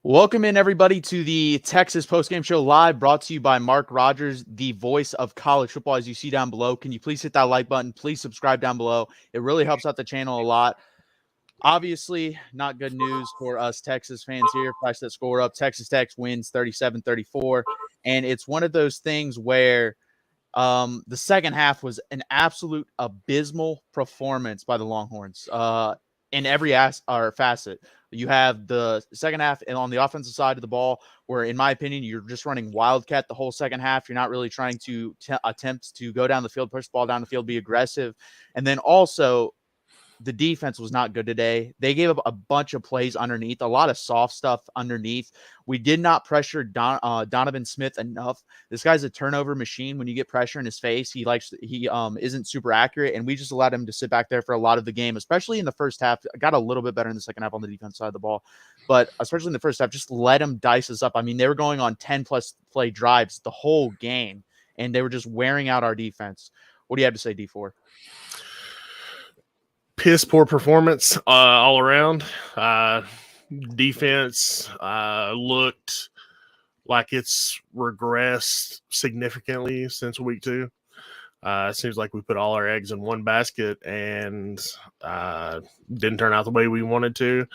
Welcome in, everybody, to the Texas Postgame Show live, brought to you by Mark Rogers, the voice of college football, as you see down below. Can you please hit that like button? Please subscribe down below. It really helps out the channel a lot. Obviously, not good news for us Texas fans here. Flash that score up. Texas Tech wins 37-34. And it's one of those things where the second half was an absolute abysmal performance by the Longhorns in every facet. You have the second half and on the offensive side of the ball, where, in my opinion, you're just running wildcat the whole second half. You're not really trying to attempt to go down the field, push the ball down the field, be aggressive. And then also, the defense was not good today. They gave up a bunch of plays underneath, a lot of soft stuff underneath. We did not pressure Donovan Smith enough. This guy's a turnover machine. When you get pressure in his face, he isn't super accurate, and we just allowed him to sit back there for a lot of the game, especially in the first half. Got a little bit better in the second half on the defense side of the ball, but especially in the first half, just let him dice us up. I mean, they were going on 10-plus play drives the whole game, and they were just wearing out our defense. What do you have to say, D4? Piss poor performance all around. Defense looked like it's regressed significantly since week 2. It seems like we put all our eggs in one basket and didn't turn out the way we wanted to.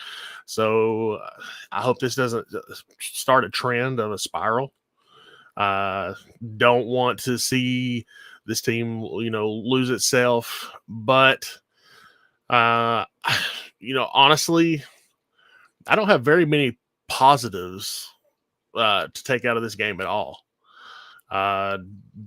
So I hope this doesn't start a trend of a spiral. Don't want to see this team, lose itself, but honestly, I don't have very many positives to take out of this game at all.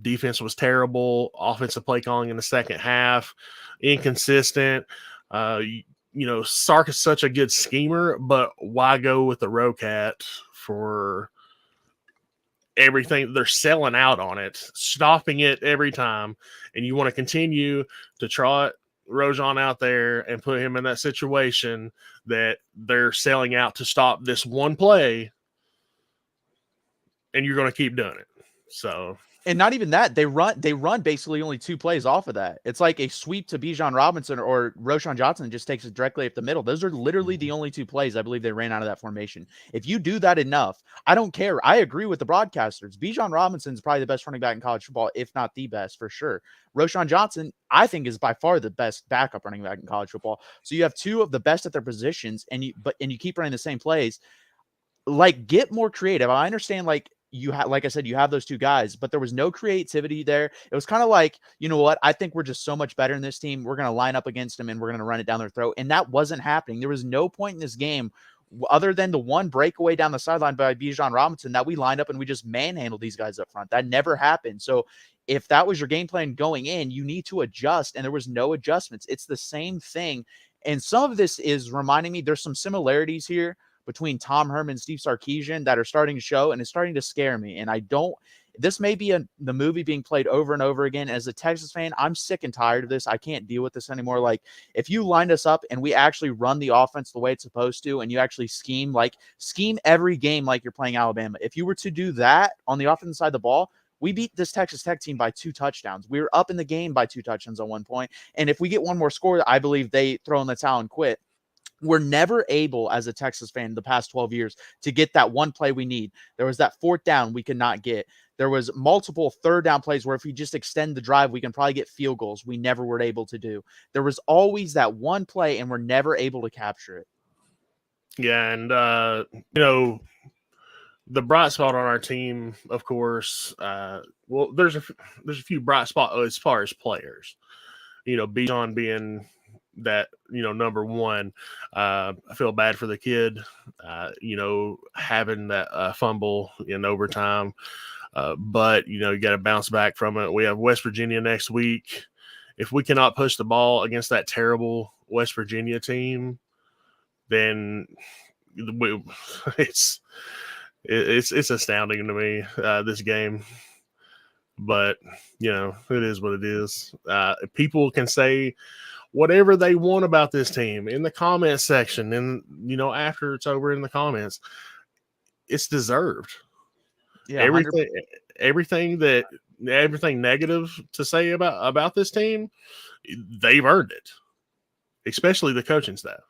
Defense was terrible. Offensive play calling in the second half, inconsistent. Sark is such a good schemer, but why go with the Rocat for everything? They're selling out on it, stopping it every time, and you want to continue to trot Rojan out there and put him in that situation that they're selling out to stop this one play, and you're going to keep doing it. So, and not even that, they run basically only 2 plays off of that. It's like a sweep to Bijan Robinson or Roschon Johnson just takes it directly up the middle. Those are literally the only 2 plays I believe they ran out of that formation. If you do that enough, I don't care. I agree with the broadcasters. Bijan Robinson is probably the best running back in college football, if not the best for sure. Roschon Johnson, I think, is by far the best backup running back in college football. So you have 2 of the best at their positions, and you keep running the same plays. Like, get more creative. I understand, like I said, you have those 2 guys, but there was no creativity there. It was kind of like, you know what? I think we're just so much better in this team. We're going to line up against them and we're going to run it down their throat. And that wasn't happening. There was no point in this game other than the one breakaway down the sideline by Bijan Robinson that we lined up and we just manhandled these guys up front. That never happened. So if that was your game plan going in, you need to adjust, and there was no adjustments. It's the same thing. And some of this is reminding me, there's some similarities here between Tom Herman and Steve Sarkisian that are starting to show, and it's starting to scare me. And this may be the movie being played over and over again. As a Texas fan, I'm sick and tired of this. I can't deal with this anymore. Like, if you lined us up and we actually run the offense the way it's supposed to, and you actually scheme every game like you're playing Alabama, if you were to do that on the offensive side of the ball, we beat this Texas Tech team by 2 touchdowns. We were up in the game by 2 touchdowns at one point. And if we get one more score, I believe they throw in the towel and quit. We're never able, as a Texas fan, the past 12 years, to get that one play we need. There was that 4th down we could not get. There was multiple 3rd down plays where if we just extend the drive, we can probably get field goals. We never were able to do. There was always that one play, and we're never able to capture it. Yeah, and, the bright spot on our team, of course, there's a few bright spots as far as players. Bijan being that, number one. I feel bad for the kid, having that fumble in overtime. But, you got to bounce back from it. We have West Virginia next week. If we cannot push the ball against that terrible West Virginia team, then it's astounding to me, this game. But, it is what it is. People can say whatever they want about this team in the comment section, and after it's over in the comments. It's deserved. Yeah, everything negative to say about this team, they've earned it, especially the coaching staff.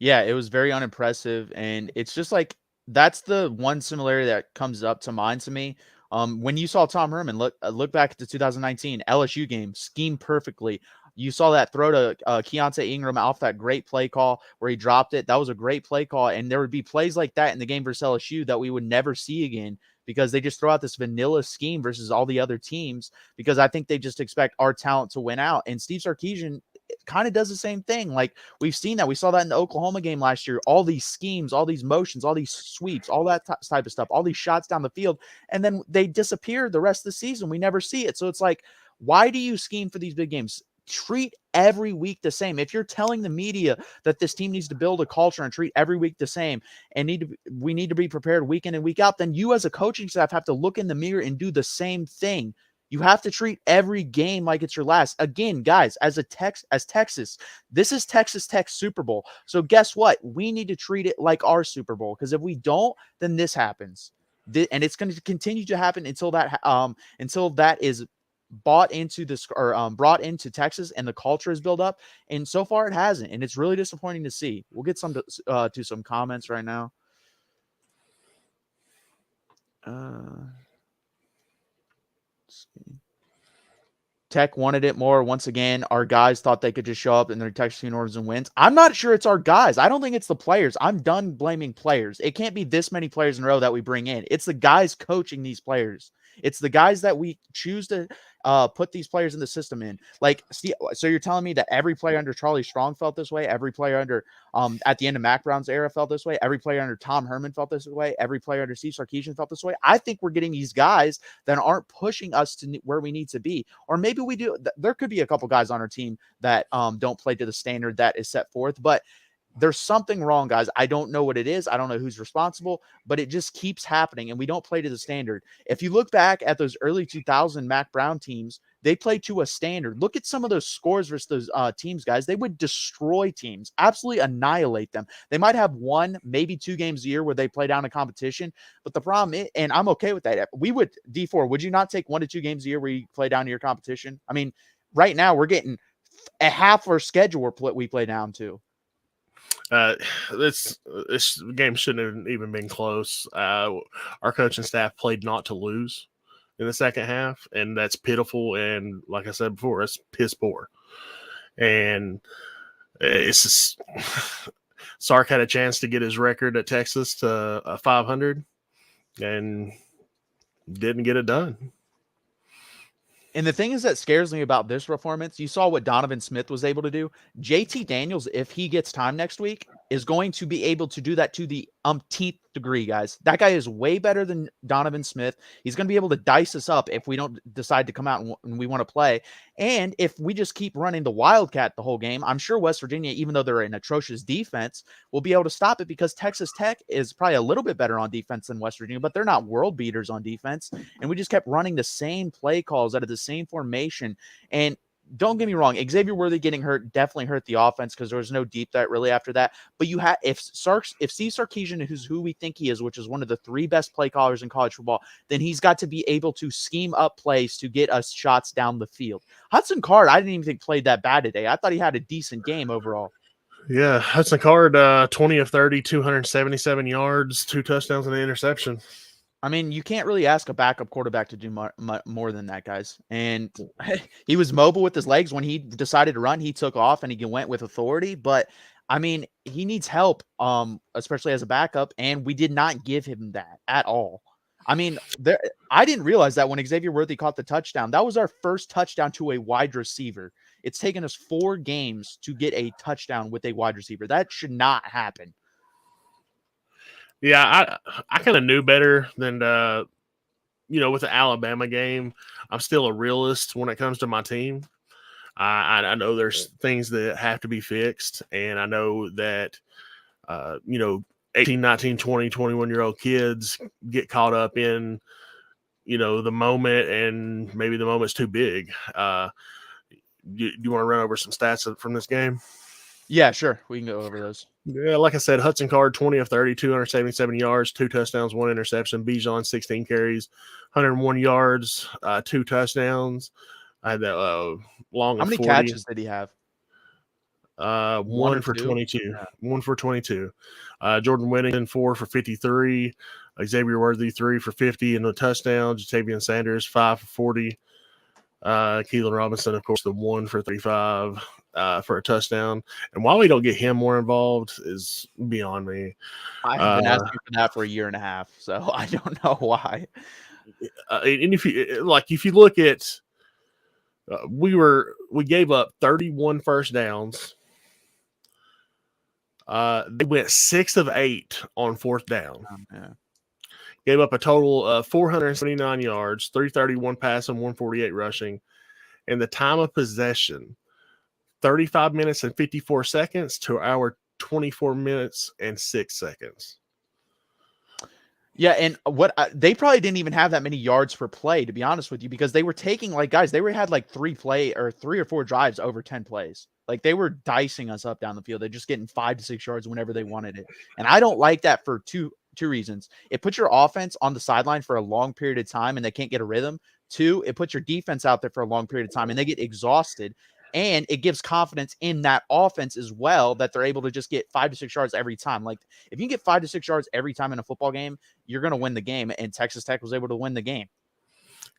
Yeah, it was very unimpressive, and it's just like that's the one similarity that comes up to mind to me. When you saw Tom Herman look back at the 2019 LSU game, scheme perfectly. You saw that throw to Keontae Ingram off that great play call where he dropped it. That was a great play call, and there would be plays like that in the game versus LSU that we would never see again because they just throw out this vanilla scheme versus all the other teams because I think they just expect our talent to win out. And Steve Sarkisian kind of does the same thing. Like we've seen that. We saw that in the Oklahoma game last year. All these schemes, all these motions, all these sweeps, all that type of stuff, all these shots down the field, and then they disappear the rest of the season. We never see it. So it's like, why do you scheme for these big games? Treat every week the same. If you're telling the media that this team needs to build a culture and treat every week the same and we need to be prepared week in and week out, then you as a coaching staff have to look in the mirror and do the same thing. You have to treat every game like it's your last. Again, guys, as Texas, this is Texas Tech's Super Bowl. So guess what? We need to treat it like our Super Bowl because if we don't, then this happens. And it's going to continue to happen until that is bought into this or brought into Texas and the culture is built up. And so far it hasn't. And it's really disappointing to see. We'll get to some comments right now. Tech wanted it more. Once again, our guys thought they could just show up and their Texas uniforms and wins. I'm not sure it's our guys. I don't think it's the players. I'm done blaming players. It can't be this many players in a row that we bring in. It's the guys coaching these players. It's the guys that we choose to put these players in the system in. Like, so you're telling me that every player under Charlie Strong felt this way? Every player under at the end of Mac Brown's era felt this way? Every player under Tom Herman felt this way? Every player under Steve Sarkisian felt this way? I think we're getting these guys that aren't pushing us to where we need to be. Or maybe we do. There could be a couple guys on our team that don't play to the standard that is set forth, but there's something wrong, guys. I don't know what it is. I don't know who's responsible, but it just keeps happening, and we don't play to the standard. If you look back at those early 2000 Mac Brown teams, they played to a standard. Look at some of those scores versus those teams, guys. They would destroy teams, absolutely annihilate them. They might have one, maybe 2 games a year where they play down a competition, but the problem is, and I'm okay with that. We would, D4, would you not take 1 to 2 games a year where you play down to your competition? I mean, right now we're getting a half our schedule we play down to. This game shouldn't have even been close. Our coaching staff played not to lose in the second half, and that's pitiful. And like I said before, it's piss poor. And it's just, Sark had a chance to get his record at Texas to 500 and didn't get it done. And the thing is that scares me about this performance, you saw what Donovan Smith was able to do. JT Daniels, if he gets time next week, is going to be able to do that to the umpteenth degree, guys. That guy is way better than Donovan Smith. He's going to be able to dice us up if we don't decide to come out and we want to play. And if we just keep running the Wildcat the whole game, I'm sure West Virginia, even though they're an atrocious defense, will be able to stop it because Texas Tech is probably a little bit better on defense than West Virginia, but they're not world beaters on defense. And we just kept running the same play calls out of the same formation. And don't get me wrong, Xavier Worthy getting hurt definitely hurt the offense because there was no deep threat really after that. But you had if Steve Sarkisian, who's who we think he is, which is one of the 3 best play callers in college football, then he's got to be able to scheme up plays to get us shots down the field. Hudson Card, I didn't even think played that bad today. I thought he had a decent game overall. Yeah, Hudson Card, 20 of 30, 277 yards, 2 touchdowns and an interception. I mean, you can't really ask a backup quarterback to do more than that, guys. And he was mobile with his legs. When he decided to run, he took off and he went with authority. But, I mean, he needs help, especially as a backup, and we did not give him that at all. I mean, I didn't realize that when Xavier Worthy caught the touchdown, that was our first touchdown to a wide receiver. It's taken us 4 games to get a touchdown with a wide receiver. That should not happen. Yeah, I kind of knew better than, with the Alabama game. I'm still a realist when it comes to my team. I know there's things that have to be fixed, and I know that, 18, 19, 20, 21-year-old kids get caught up in, the moment, and maybe the moment's too big. Do you want to run over some stats from this game? Yeah, sure. We can go over those. Yeah, like I said, Hudson Card, 20 of 30, 277 yards, 2 touchdowns, 1 interception. Bijan, 16 carries, 101 yards, 2 touchdowns. I had that long. How many 40. catches did he have? One or for two? 22. Yeah. 1 for 22. Jordan Whittington, 4 for 53. Xavier Worthy, 3 for 50 and a touchdown. Jatavian Sanders, 5 for 40. Keelan Robinson, of course, the 1 for 35 for a touchdown. And why we don't get him more involved is beyond me. I have been asking for that for a year and a half, so I don't know why. And if you look at, we gave up 31 first downs. They went 6 of 8 on fourth down. Yeah. Gave up a total of 479 yards, 331 passing, 148 rushing. And the time of possession, 35 minutes and 54 seconds to our 24 minutes and 6 seconds. Yeah, and they probably didn't even have that many yards per play, to be honest with you, because they were taking had like 3 or 4 drives over 10 plays. Like they were dicing us up down the field. They're just getting 5 to 6 yards whenever they wanted it. And I don't like that for two reasons. It puts your offense on the sideline for a long period of time and they can't get a rhythm. 2, it puts your defense out there for a long period of time and they get exhausted. And it gives confidence in that offense as well that they're able to just get 5 to 6 yards every time. Like if you can get 5 to 6 yards every time in a football game, you're going to win the game. And Texas Tech was able to win the game.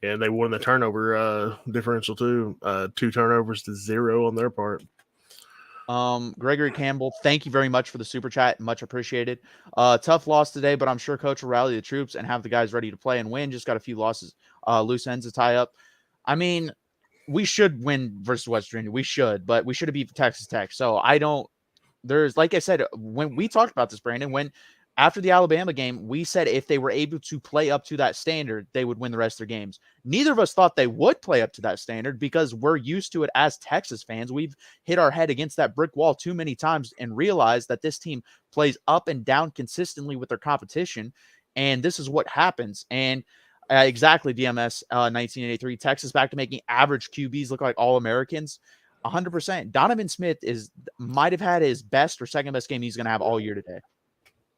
And they won the turnover differential too. 2 turnovers to 0 on their part. Gregory Campbell, thank you very much for the super chat. Much appreciated. Tough loss today, but I'm sure coach will rally the troops and have the guys ready to play and win. Just got a few losses, loose ends to tie up. I mean, we should win versus West Virginia. We should, but we should have beat Texas Tech. So there's, like I said, when we talked about this, Brandon, after the Alabama game, we said if they were able to play up to that standard, they would win the rest of their games. Neither of us thought they would play up to that standard because we're used to it as Texas fans. We've hit our head against that brick wall too many times and realized that this team plays up and down consistently with their competition. And this is what happens. And exactly, DMS 1983, Texas back to making average QBs look like All-Americans. 100%. Donovan Smith might have had his best or second best game he's going to have all year today.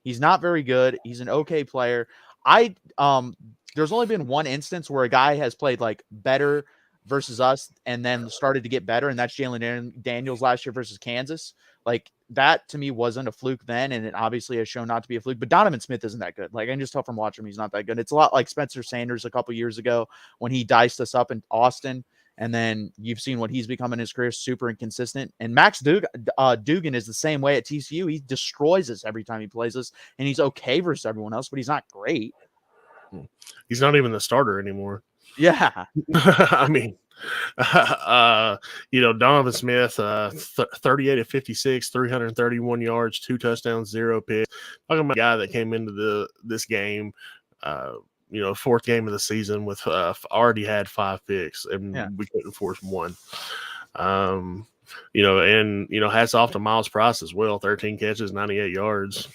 He's not very good. He's an okay player. There's only been one instance where a guy has played like better versus us and then started to get better, and that's Jalen Daniels last year versus Kansas. Like that to me wasn't a fluke then, and it obviously has shown not to be a fluke. But Donovan Smith isn't that good. Like I can just tell from watching him, he's not that good. It's a lot like Spencer Sanders a couple years ago when he diced us up in Austin. And then you've seen what he's become in his career, super inconsistent. And Max Dugan is the same way at TCU. He destroys us every time he plays us, and he's okay versus everyone else, but he's not great. He's not even the starter anymore. Yeah. I mean, Donovan Smith, 38 of 56, 331 yards, 2 touchdowns, 0 picks. Talking about a guy that came into this game, fourth game of the season with already had 5 picks, and we couldn't force one. Hats off to Miles Price as well. 13 catches, 98 yards.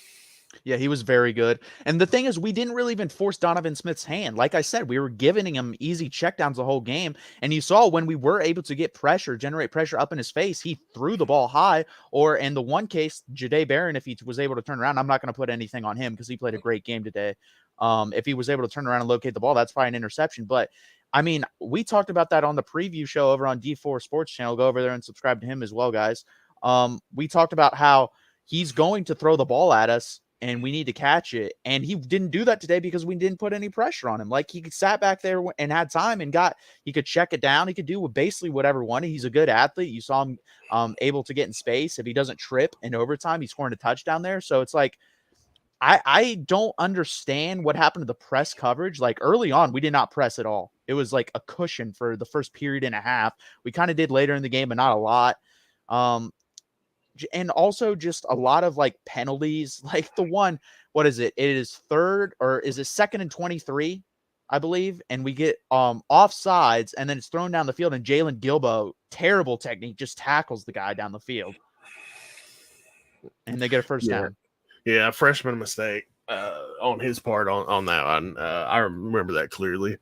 Yeah, he was very good. And the thing is, we didn't really even force Donovan Smith's hand. Like I said, we were giving him easy checkdowns the whole game. And you saw when we were able to generate pressure up in his face, he threw the ball high. Or in the one case, Jahdae Barron, if he was able to turn around, I'm not going to put anything on him because he played a great game today. If he was able to turn around and locate the ball, that's probably an interception. But I mean, we talked about that on the preview show over on D4 Sports Channel. Go over there and subscribe to him as well, guys. We talked about how he's going to throw the ball at us and we need to catch it. And he didn't do that today because we didn't put any pressure on him. Like he sat back there and had time and he could check it down. He could do basically whatever wanted. He's a good athlete. You saw him able to get in space. If he doesn't trip in overtime, he's scoring a touchdown there. So it's like, I don't understand what happened to the press coverage. Like early on, we did not press at all. It was like a cushion for the first period and a half. We kind of did later in the game, but not a lot. And also just a lot of like penalties, like the one, what is it? It is second and 23, I believe. And we get offsides and then it's thrown down the field and Jalen Gilbo, terrible technique, just tackles the guy down the field. And they get a first down. Yeah, freshman mistake on his part on that one. I remember that clearly.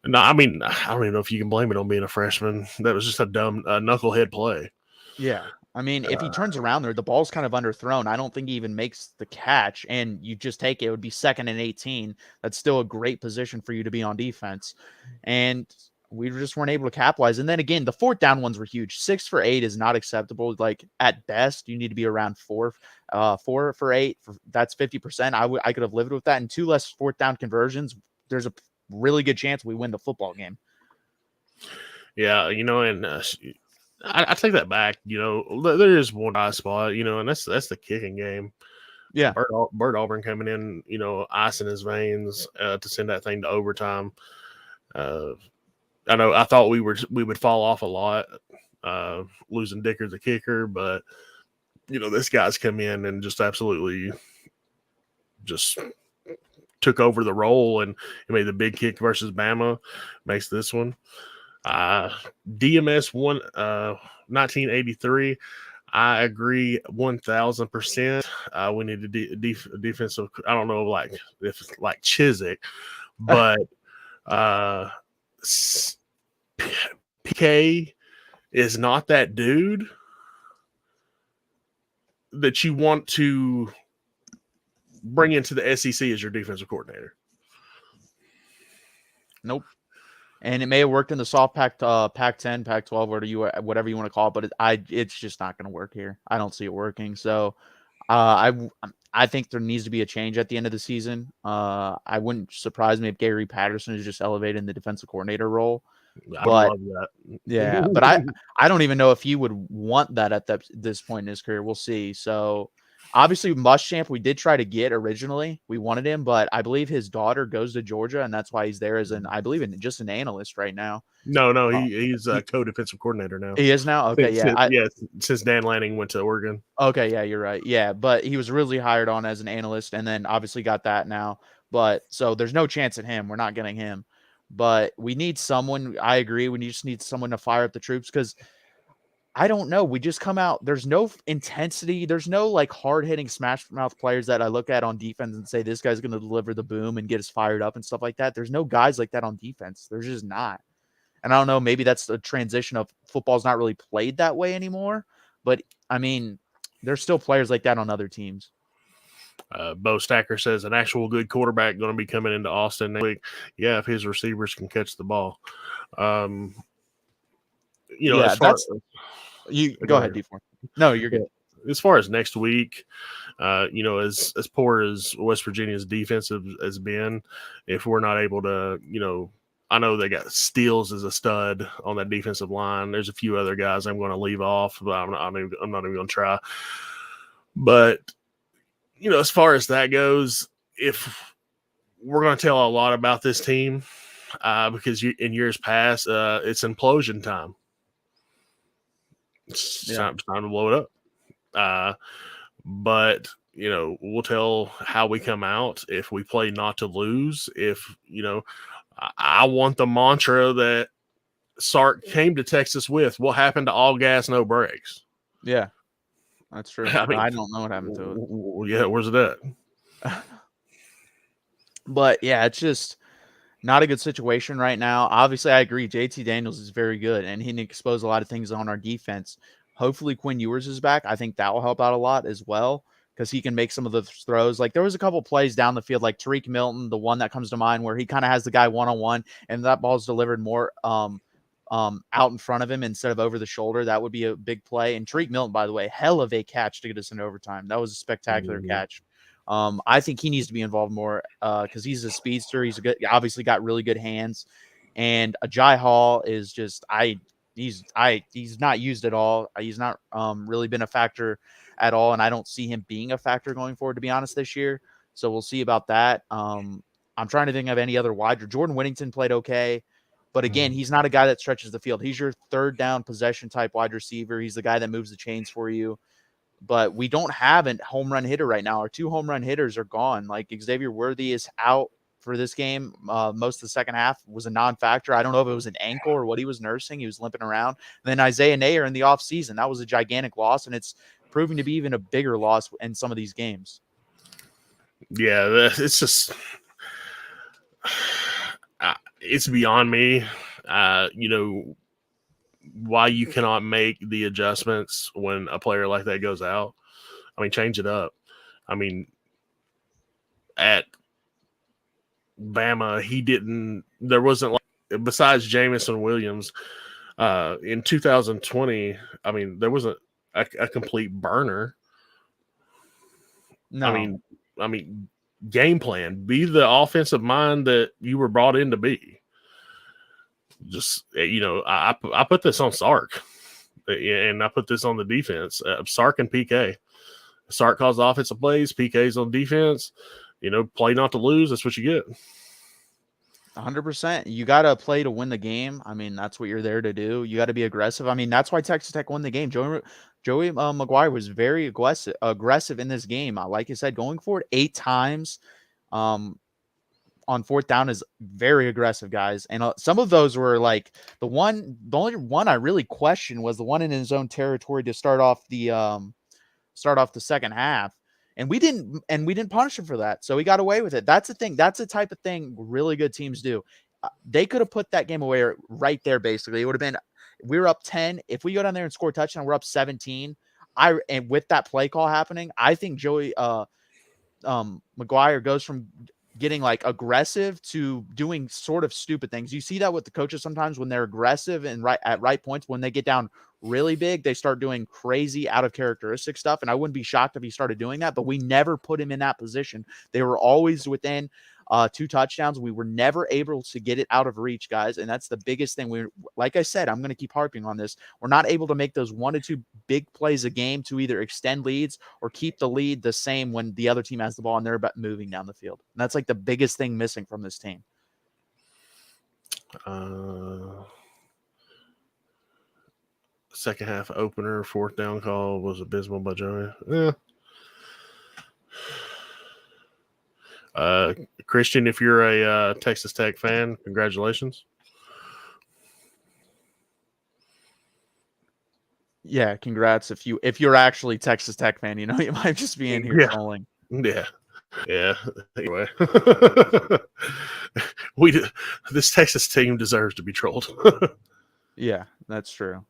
No, I mean, I don't even know if you can blame it on being a freshman. That was just a dumb knucklehead play. Yeah. I mean, if he turns around there, the ball's kind of underthrown. I don't think he even makes the catch, and you just take it. It would be 2nd and 18. That's still a great position for you to be on defense. And we just weren't able to capitalize. And then again, the fourth down ones were huge. 6 for 8 is not acceptable. Like at best, you need to be around 4 for 8. That's 50%. I could have lived with that. And 2 less fourth down conversions. There's a really good chance we win the football game. Yeah, and I take that back. There is one high spot, and that's the kicking game. Yeah. Bert Auburn coming in, ice in his veins to send that thing to overtime. I thought we would fall off a lot, losing Dicker the kicker, but this guy's come in and just absolutely just took over the role and made the big kick versus Bama, makes this one. DMS won 1983. I agree 1000%. We need a defensive. I don't know, if it's like Chiswick, but PK is not that dude that you want to bring into the SEC as your defensive coordinator. Nope. And it may have worked in the soft Pac-10, Pac-12, whatever you want to call it, but it's just not going to work here. I don't see it working. So I think there needs to be a change at the end of the season. I wouldn't surprise me if Gary Patterson is just elevated in the defensive coordinator role. I love that. Yeah, but I don't even know if he would want that at this point in his career. We'll see. So obviously Muschamp, we did try to get originally. We wanted him, but I believe his daughter goes to Georgia, and that's why he's there as just an analyst right now. No, he's a co-defensive coordinator now. He is now? Okay, since Dan Lanning went to Oregon. Okay, yeah, you're right. Yeah, but he was originally hired on as an analyst and then obviously got that now. But so there's no chance at him. We're not getting him. But we need someone. I agree. We just need someone to fire up the troops because I don't know. We just come out. There's no intensity. There's no like hard hitting smash mouth players that I look at on defense and say this guy's going to deliver the boom and get us fired up and stuff like that. There's no guys like that on defense. There's just not. And I don't know. Maybe that's the transition of football's not really played that way anymore. But I mean, there's still players like that on other teams. Bo Stacker says an actual good quarterback going to be coming into Austin next week. Yeah, if his receivers can catch the ball. Go ahead, D4. No, you're good. As far as next week, as poor as West Virginia's defense has been, if we're not able to, I know they got Steele as a stud on that defensive line. There's a few other guys I'm going to leave off, but I'm not even going to try. But as far as that goes, if we're going to tell a lot about this team, because in years past, it's implosion time. It's time to blow it up. But we'll tell how we come out if we play not to lose. If I want the mantra that Sark came to Texas with: what happened to all gas, no brakes? Yeah. That's true. I don't know what happened to it. Yeah, where's it at? But yeah, it's just not a good situation right now. Obviously, I agree. JT Daniels is very good, and he can expose a lot of things on our defense. Hopefully, Quinn Ewers is back. I think that will help out a lot as well because he can make some of the throws. Like there was a couple plays down the field, like Tariq Milton, the one that comes to mind, where he kind of has the guy one-on-one, and that ball's delivered more out in front of him instead of over the shoulder. That would be a big play. And Tariq Milton, by the way, hell of a catch to get us in overtime. That was a spectacular catch. I think he needs to be involved more because he's a speedster. Obviously got really good hands. And Ajay Hall is just he's not used at all. He's not really been a factor at all, and I don't see him being a factor going forward, to be honest, this year. So we'll see about that. I'm trying to think of any other wide. Jordan Whittington played okay. But again, he's not a guy that stretches the field. He's your third down possession type wide receiver. He's the guy that moves the chains for you. But we don't have a home run hitter right now. Our 2 home run hitters are gone. Like Xavier Worthy is out for this game. Most of the second half was a non-factor. I don't know if it was an ankle or what he was nursing. He was limping around. And then Isaiah Nayer in the offseason. That was a gigantic loss, and it's proving to be even a bigger loss in some of these games. Yeah, it's just it's beyond me, why you cannot make the adjustments when a player like that goes out. I mean, change it up. I mean, at Bama, there wasn't like besides Jamison Williams, in 2020, I mean, there wasn't a complete burner. No. I mean, game plan. Be the offensive mind that you were brought in to be. Just I put this on Sark, and I put this on the defense. Sark and PK. Sark calls the offensive plays. PK's on defense. Play not to lose. That's what you get. 100%. You got to play to win the game. I mean, that's what you're there to do. You got to be aggressive. I mean, that's why Texas Tech won the game. Joey McGuire was very aggressive in this game. Like I said, going for it 8 times on 4th down is very aggressive, guys. And some of those were like the only one I really questioned was the one in his own territory to start off the second half. And we didn't punish him for that. So he got away with it. That's the thing. That's the type of thing really good teams do. They could have put that game away right there, basically. It would have been, we were up 10. If we go down there and score a touchdown, we're up 17. And with that play call happening, I think Joey McGuire goes from getting like aggressive to doing sort of stupid things. You see that with the coaches sometimes when they're aggressive and at right points, when they get down really big, they start doing crazy out of characteristic stuff. And I wouldn't be shocked if he started doing that, but we never put him in that position. They were always within 2 touchdowns. We were never able to get it out of reach, guys. And that's the biggest thing. Like I said, I'm going to keep harping on this. We're not able to make those 1 to 2 big plays a game to either extend leads or keep the lead the same when the other team has the ball and they're about moving down the field. And that's like the biggest thing missing from this team. Second half opener, 4th down call was abysmal by Joey. Yeah. Christian, if you're a Texas Tech fan, congratulations. Yeah, congrats. If you're actually Texas Tech fan, you might just be in here trolling. Yeah. Anyway, this Texas team deserves to be trolled. Yeah, that's true.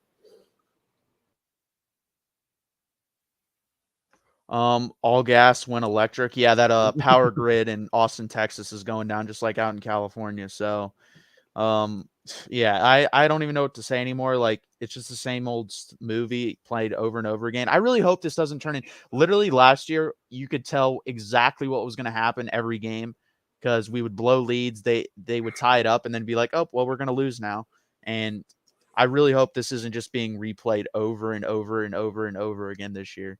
All gas went electric. Yeah, that power grid in Austin, Texas is going down just like out in California. So, yeah, I don't even know what to say anymore. Like, it's just the same old movie played over and over again. I really hope this doesn't turn in. Literally last year, you could tell exactly what was going to happen every game because we would blow leads. They would tie it up and then be like, oh, well, we're going to lose now. And I really hope this isn't just being replayed over and over and over and over again this year.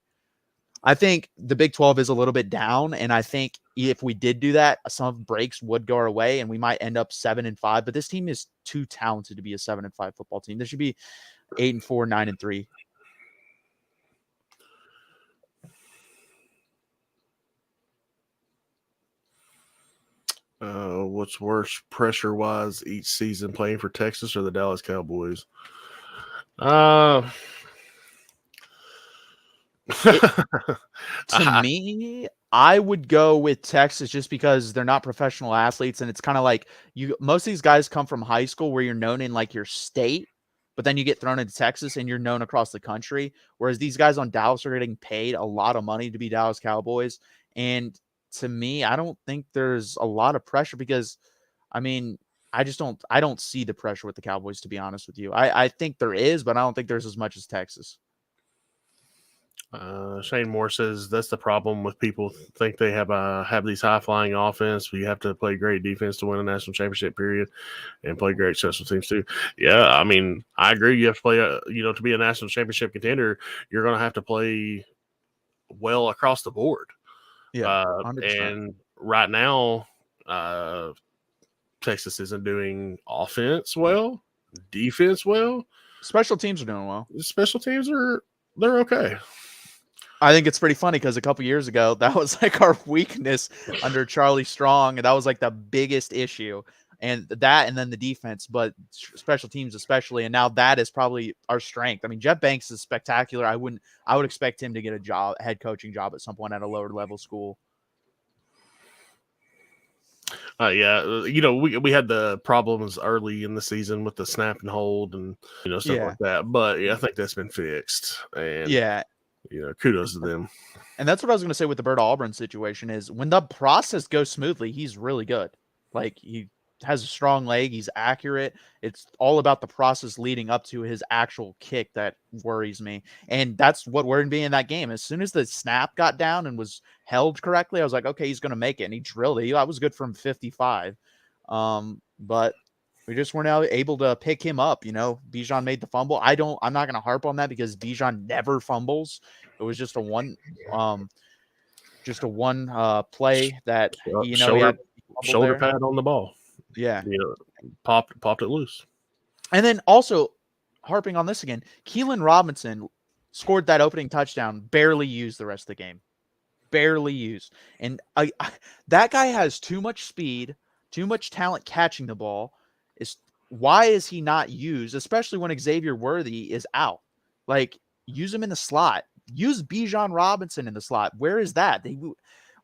I think the Big 12 is a little bit down, and I think if we did do that, some breaks would go our way, and we might end up 7-5. But this team is too talented to be a 7-5 football team. There should be 8-4, 9-3. What's worse pressure-wise each season, playing for Texas or the Dallas Cowboys? To me, I would go with Texas just because they're not professional athletes, and it's kind of like most of these guys come from high school where you're known in like your state, but then you get thrown into Texas and you're known across the country. Whereas these guys on Dallas are getting paid a lot of money to be Dallas Cowboys. And to me, I don't think there's a lot of pressure because, I mean, I don't see the pressure with the Cowboys, to be honest with you. I think there is, but I don't think there's as much as Texas. Shane Moore says that's the problem with people think they have these high flying offense. You have to play great defense to win a national championship period, and play great special teams too. Yeah, I mean, I agree. You have to play to be a national championship contender, you're going to have to play well across the board. Yeah, and right now, Texas isn't doing offense well, defense well. Special teams are doing well. Special teams they're okay. I think it's pretty funny because a couple years ago, that was like our weakness under Charlie Strong, and that was like the biggest issue. And then the defense, but special teams especially. And now that is probably our strength. I mean, Jeff Banks is spectacular. I would expect him to get a head coaching job at some point at a lower level school. Yeah, we had the problems early in the season with the snap and hold and stuff like that. But yeah, I think that's been fixed. And kudos to them. And that's what I was going to say with the Bird Auburn situation is when the process goes smoothly, he's really good. Like has a strong leg. He's accurate. It's all about the process leading up to his actual kick that worries me. And that's what worried me in that game. As soon as the snap got down and was held correctly, I was like, okay, he's going to make it. And he drilled it. That was good from 55. But we just weren't able to pick him up. Bijan made the fumble. I'm not going to harp on that because Bijan never fumbles. It was just a one play that, he had shoulder pad on the ball. Yeah. Popped it loose. And then also harping on this again, Keelan Robinson scored that opening touchdown, barely used the rest of the game. Barely used. And that guy has too much speed, too much talent catching the ball. Why is he not used, especially when Xavier Worthy is out? Like, use him in the slot. Use Bijan Robinson in the slot. Where is that?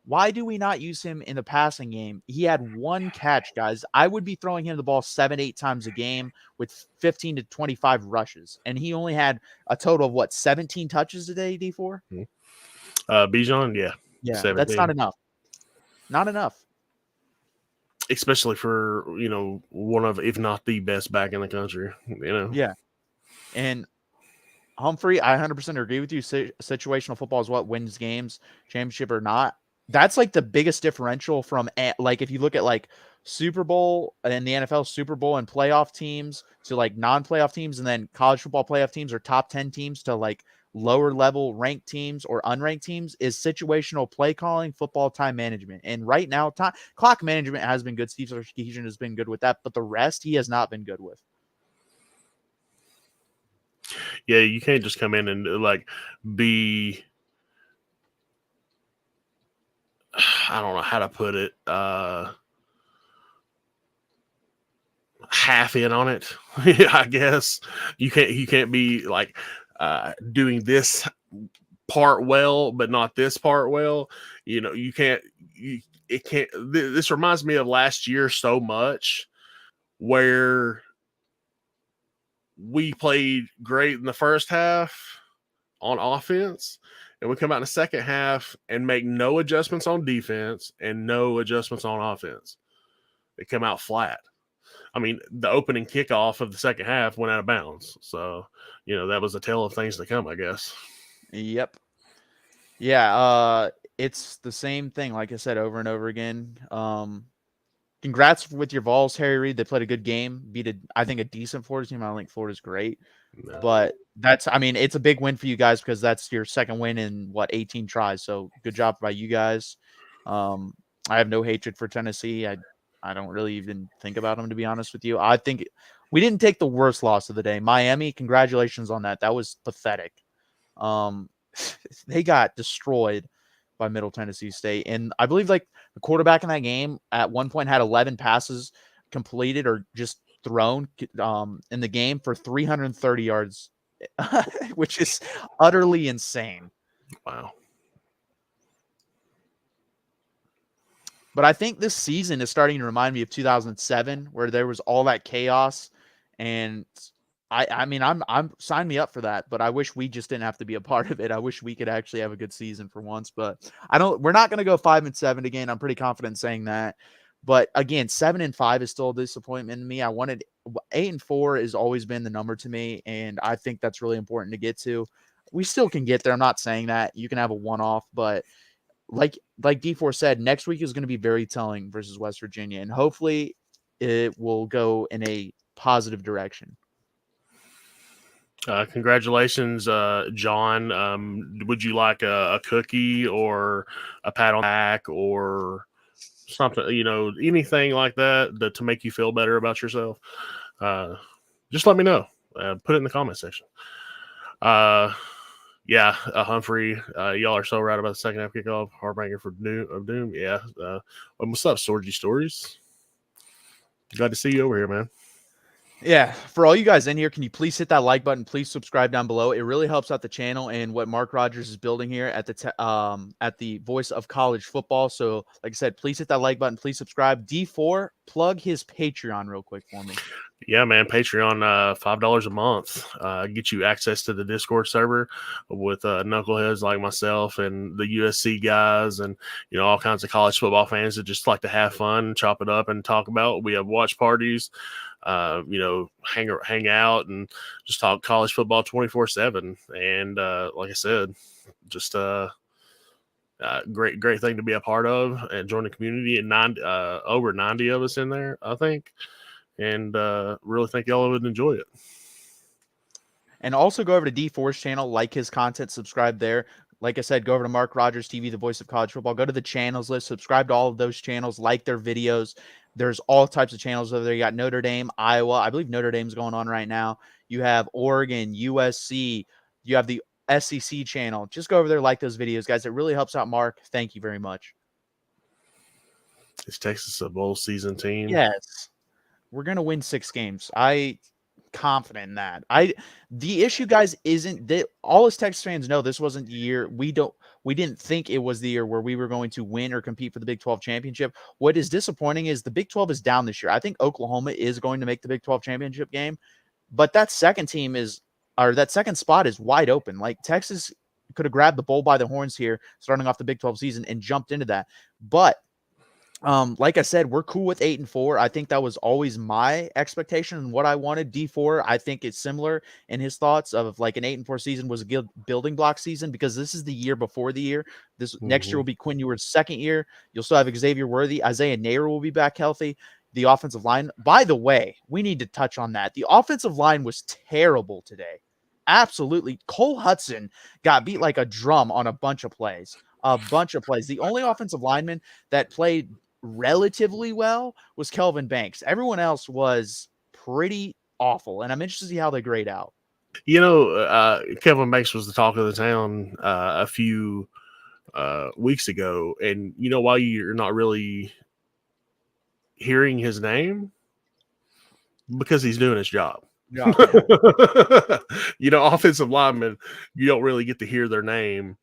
Why do we not use him in the passing game? He had one catch, guys. I would be throwing him the ball 7-8 times a game with 15 to 25 rushes. And he only had a total of 17 touches today, D4? Bijan, yeah. Yeah, 17. That's not enough. Not enough. Especially for, one of, if not the best back in the country, Yeah. And Humphrey, I 100% agree with you. Situational football is what wins games, championship or not. That's like the biggest differential from, like, if you look at like Super Bowl and the NFL Super Bowl and playoff teams to like non-playoff teams, and then college football playoff teams or top 10 teams to like lower level ranked teams or unranked teams, is situational play calling, football time management. And right now, clock management has been good. Steve Sarkisian has been good with that, but the rest he has not been good with. Yeah, you can't just come in and like be, I don't know how to put it, half in on it. I guess you can't be like doing this part well but not this part well. You can't. It can't. This reminds me of last year so much, where we played great in the first half on offense, and we come out in the second half and make no adjustments on defense and no adjustments on offense. They come out flat. I mean, the opening kickoff of the second half went out of bounds. So, that was a tale of things to come, I guess. Yep. Yeah. It's the same thing, like I said, over and over again. Congrats with your Vols, Harry Reid. They played a good game. Beat I think a decent Florida team. I don't think Florida's great. No. But it's a big win for you guys because that's your second win in 18 tries. So good job by you guys. I have no hatred for Tennessee. I don't really even think about them, to be honest with you. I think we didn't take the worst loss of the day. Miami, congratulations on that. That was pathetic. They got destroyed by Middle Tennessee State. And I believe like the quarterback in that game at one point had 11 passes completed or just thrown in the game for 330 yards, which is utterly insane. Wow. But I think this season is starting to remind me of 2007, where there was all that chaos. And I'm sign me up for that, but I wish we just didn't have to be a part of it. I wish we could actually have a good season for once, but we're not going to go 5-7 again. I'm pretty confident in saying that. But again, 7-5 is still a disappointment to me. I wanted 8-4 has always been the number to me. And I think that's really important to get to. We still can get there. I'm not saying that you can have a one-off, but like D4 said, next week is going to be very telling versus West Virginia. And hopefully it will go in a positive direction. Congratulations, John. Would you like a cookie or a pat on the back or something, anything like that to make you feel better about yourself? Just let me know. Put it in the comment section. Humphrey, y'all are so right about the second half kickoff. Heartbreaker for Doom. Yeah. What's up, Sorgy Stories? Glad to see you over here, man. Yeah, for all you guys in here, can you please hit that like button? Please subscribe down below. It really helps out the channel and what Mark Rogers is building here at the Voice of College Football. So, like I said, please hit that like button. Please subscribe. D4, plug his Patreon real quick for me. Yeah, man. Patreon, $5 a month, get you access to the Discord server with knuckleheads like myself and the USC guys, and all kinds of college football fans that just like to have fun, chop it up, and talk about. We have watch parties, hang out and just talk college football 24/7. And like I said, just great thing to be a part of and join the community. And over 90 of us in there, I think. And really think y'all would enjoy it. And also go over to D4's channel, like his content, subscribe there. Like I said, go over to Mark Rogers TV, the Voice of College Football. Go to the channels list, subscribe to all of those channels, like their videos. There's all types of channels over there. You got Notre Dame, Iowa. I believe Notre Dame's going on right now. You have Oregon, USC. You have the SEC channel. Just go over there, like those videos, guys. It really helps out Mark. Thank you very much. Is Texas a bowl season team? Yes. We're going to win 6 games. I confident in that. The issue, guys, isn't that all us Texas fans know this wasn't the year. We didn't think it was the year where we were going to win or compete for the Big 12 championship. What is disappointing is the Big 12 is down this year. I think Oklahoma is going to make the Big 12 championship game, but that second spot is wide open. Like Texas could have grabbed the bull by the horns here, starting off the Big 12 season and jumped into that. But like I said, we're cool with 8-4. I think that was always my expectation and what I wanted. D4, I think it's similar in his thoughts of like an 8-4 season was a good building block season because this is the year before the year. This next year will be Quinn Ewers' second year. You'll still have Xavier Worthy. Isaiah Nair will be back healthy. The offensive line, by the way, we need to touch on that. The offensive line was terrible today. Absolutely. Cole Hudson got beat like a drum on a bunch of plays. The only offensive lineman that played relatively well was Kelvin Banks. Everyone else was pretty awful, and I'm interested to see how they grade out. Kevin Banks was the talk of the town a few weeks ago, and why you're not really hearing his name? Because he's doing his job. Yeah. Offensive linemen, you don't really get to hear their name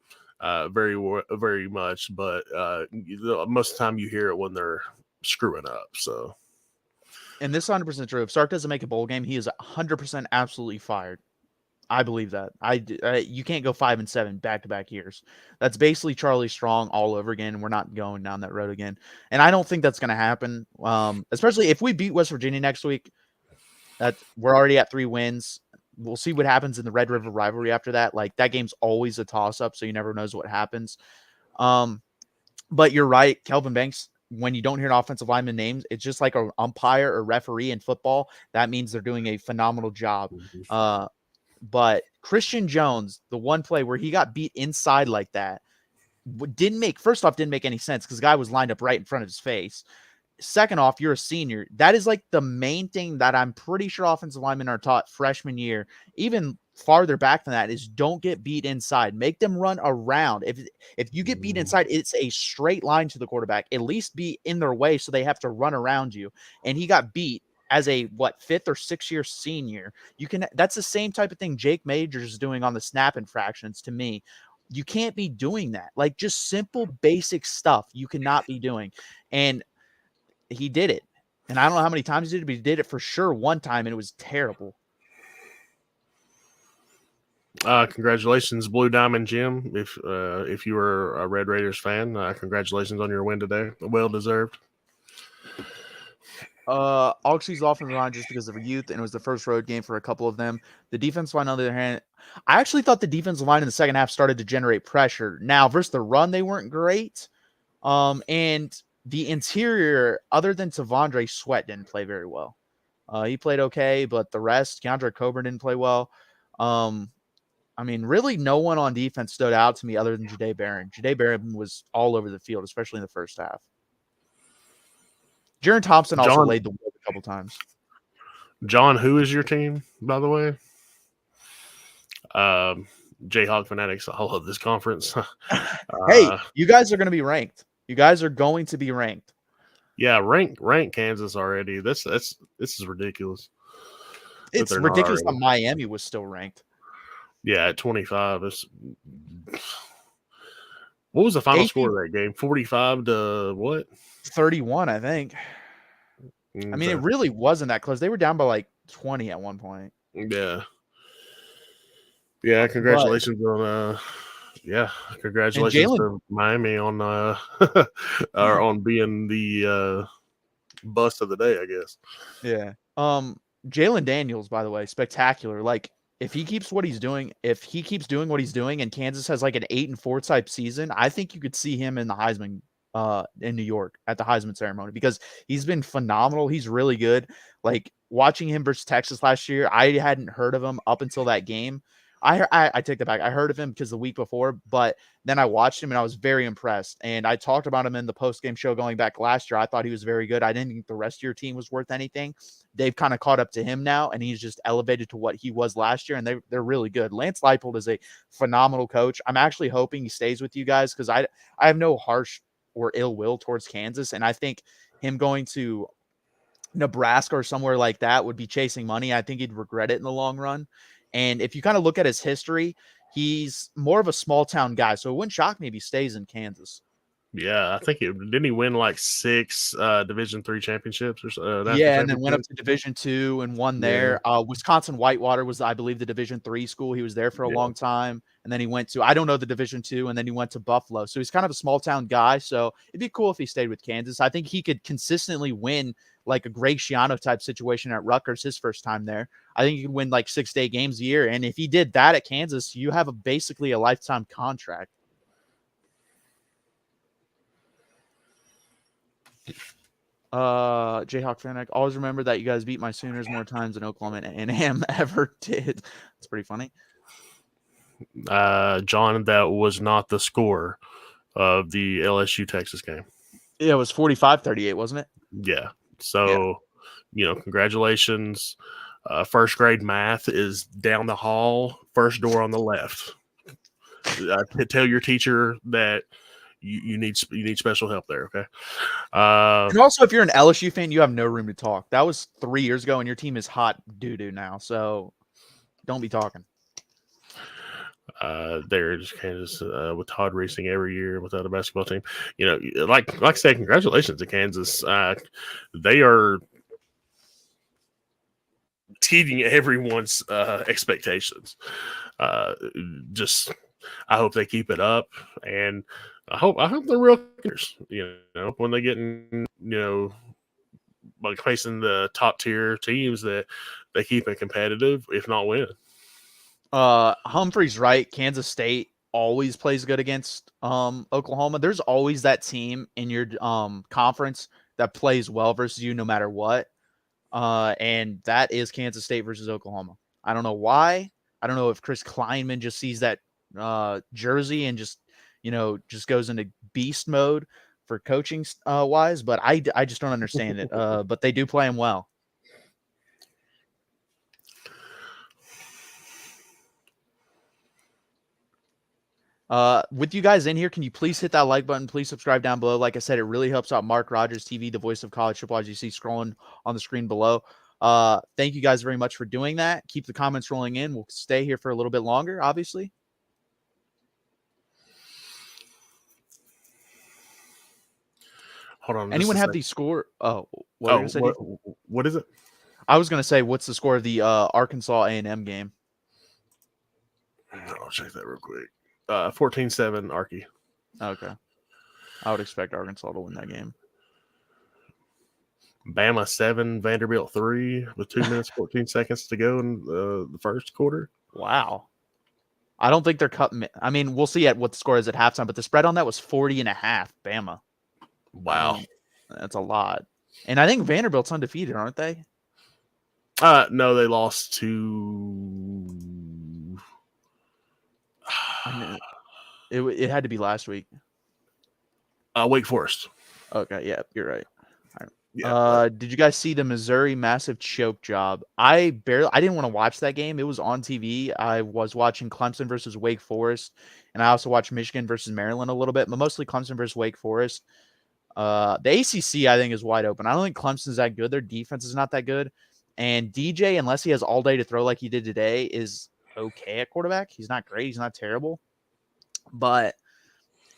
very much, but most of the time you hear it when they're screwing up. So, and this 100% true. If Sark doesn't make a bowl game, he is 100% absolutely fired. I believe that. You can't go 5-7 back-to-back years. That's basically Charlie Strong all over again. We're not going down that road again, and I don't think that's going to happen. Especially if we beat West Virginia next week. We're already at 3 wins. We'll see what happens in the Red River rivalry after that. Like that game's always a toss-up, so you never knows what happens. But you're right, Kelvin Banks. When you don't hear an offensive lineman names, it's just like an umpire or referee in football. That means they're doing a phenomenal job. But Christian Jones, the one play where he got beat inside like that, didn't make any sense because the guy was lined up right in front of his face. Second off, you're a senior. That is like the main thing that I'm pretty sure offensive linemen are taught freshman year. Even farther back than that is don't get beat inside. Make them run around. If you get beat inside, it's a straight line to the quarterback. At least be in their way so they have to run around you. And he got beat as a 5th or 6th year senior. That's the same type of thing Jake Majors is doing on the snap infractions to me. You can't be doing that. Like just simple basic stuff you cannot be doing. And he did it. And I don't know how many times he did it, but he did it for sure one time, and it was terrible. Congratulations, Blue Diamond Jim. If you were a Red Raiders fan, congratulations on your win today. Well deserved. Auxie's offensive line just because of youth, and it was the first road game for a couple of them. The defensive line, on the other hand, I actually thought the defensive line in the second half started to generate pressure. Now, versus the run, they weren't great. And the interior, other than Tavondre Sweat, didn't play very well. He played okay, but the rest, Keandre Coburn didn't play well. I mean, really no one on defense stood out to me other than Jahdae Barron. Jahdae Barron was all over the field, especially in the first half. Jaron Thompson also laid the wood a couple times. John, who is your team, by the way? Jayhawk Fanatics. I love this conference. Hey, you guys are going to be ranked. You guys are going to be ranked. Yeah, rank Kansas already. This is ridiculous. that It's they're not ridiculous that already. Miami was still ranked. Yeah, at 25. What was the final score AC of that game? 45 to what? 31, I think. I mean, it Okay. really wasn't that close. They were down by like 20 at one point. Yeah. Yeah, But congratulations on yeah, and congratulations Jalen, to Miami on or on being the bust of the day, I guess. yeah. Jalen Daniels, by the way, spectacular. Like if he keeps what he's doing, if he keeps doing what he's doing, and Kansas has like an 8-4 type season, I think you could see him in the Heisman, in New York at the Heisman ceremony because he's been phenomenal. He's really good. Like watching him versus Texas last year, I hadn't heard of him up until that game. I take that back. I heard of him because the week before, but then I watched him and I was very impressed. And I talked about him in the post-game show going back last year. I thought he was very good. I didn't think the rest of your team was worth anything. They've kind of caught up to him now, and he's just elevated to what he was last year, and they're really good. Lance Leipold is a phenomenal coach. I'm actually hoping he stays with you guys because I have no harsh or ill will towards Kansas, and I think him going to Nebraska or somewhere like that would be chasing money. I think he'd regret it in the long run. And if you kind of look at his history, he's more of a small town guy. So it wouldn't shock me if he stays in Kansas. Yeah, I think didn't he win like 6 Division 3 championships or national Yeah, and then went up championships? to Division II and won Yeah, there. Wisconsin Whitewater was, I believe, the Division III school. He was there for a yeah. long time, and then he went to I don't know the Division II, and then he went to Buffalo. So he's kind of a small town guy. So it'd be cool if he stayed with Kansas. I think he could consistently win like a Greg Schiano type situation at Rutgers his first time there. I think he could win like 6 to 8 games a year, and if he did that at Kansas, you have basically a lifetime contract. Jayhawk Fanatic, always remember that you guys beat my Sooners more times than Oklahoma and A&M ever did. It's pretty funny. John, that was not the score of the LSU Texas game. Yeah, it was 45-38, wasn't it? Yeah. So, congratulations. First grade math is down the hall, first door on the left. Tell your teacher that you need special help there. Okay. And also, if you're an LSU fan, you have no room to talk. That was 3 years ago, and your team is hot doo-doo now. So don't be talking. There's Kansas with Todd racing every year without a basketball team. Like I said, congratulations to Kansas. They are exceeding everyone's expectations. I hope they keep it up, and I hope they're real kickers. When they get in, like facing the top tier teams, that they keep it competitive, if not win. Humphrey's right. Kansas State always plays good against Oklahoma. There's always that team in your conference that plays well versus you no matter what. And that is Kansas State versus Oklahoma. I don't know why. I don't know if Chris Kleinman just sees that jersey and just goes into beast mode for coaching wise, but I just don't understand it. But they do play him well. With you guys in here, can you please hit that like button? Please subscribe down below. Like I said, it really helps out Mark Rogers TV, the voice of college football, as you see scrolling on the screen below. Thank you guys very much for doing that. Keep the comments rolling in. We'll stay here for a little bit longer, obviously. Hold on. Anyone have the score? Oh, what is it? I was going to say, what's the score of the Arkansas A&M game? I'll check that real quick. 14-7 Arky. Okay. I would expect Arkansas to win that game. Bama 7, Vanderbilt 3 with 2 minutes, 14 seconds to go in the first quarter. Wow. I don't think they're cutting. I mean, we'll see at what the score is at halftime, but the spread on that was 40.5, Bama. Wow. That's a lot. And I think Vanderbilt's undefeated, aren't they? No, they lost to... It had to be last week. Wake Forest. Okay, yeah, you're right. Yeah. Did you guys see the Missouri massive choke job? I didn't want to watch that game. It was on TV. I was watching Clemson versus Wake Forest, and I also watched Michigan versus Maryland a little bit, but mostly Clemson versus Wake Forest. The ACC, I think, is wide open. I don't think Clemson's that good. Their defense is not that good. And DJ, unless he has all day to throw like he did today, is okay at quarterback. He's not great. He's not terrible. But